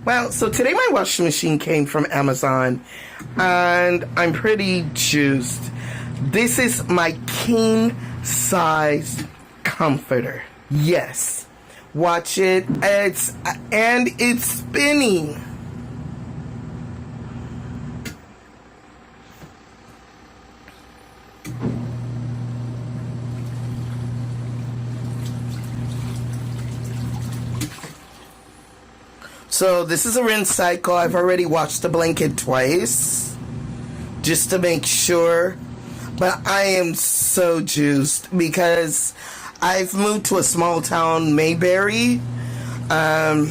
Well, so today my washing machine came from Amazon, and I'm pretty juiced. This is my king size comforter. Yes, watch it. It's spinning. So this is a rinse cycle. I've already washed the blanket twice just to make sure. But I am so juiced because I've moved to a small town, Mayberry, and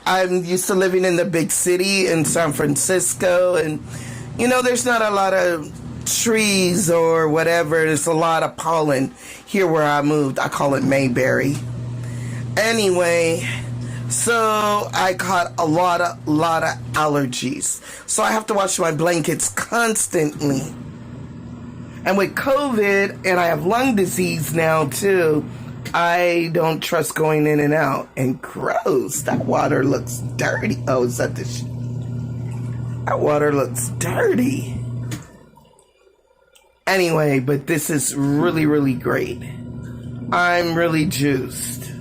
I'm used to living in the big city in San Francisco, and you know, there's not a lot of trees or whatever. There's a lot of pollen here where I moved. I call it Mayberry. Anyway, so I caught a lot of allergies. So I have to wash my blankets constantly. And with COVID, and I have lung disease now too, I don't trust going in and out. And gross, that water looks dirty. Oh, is that that water looks dirty. Anyway, but this is really, really great. I'm really juiced.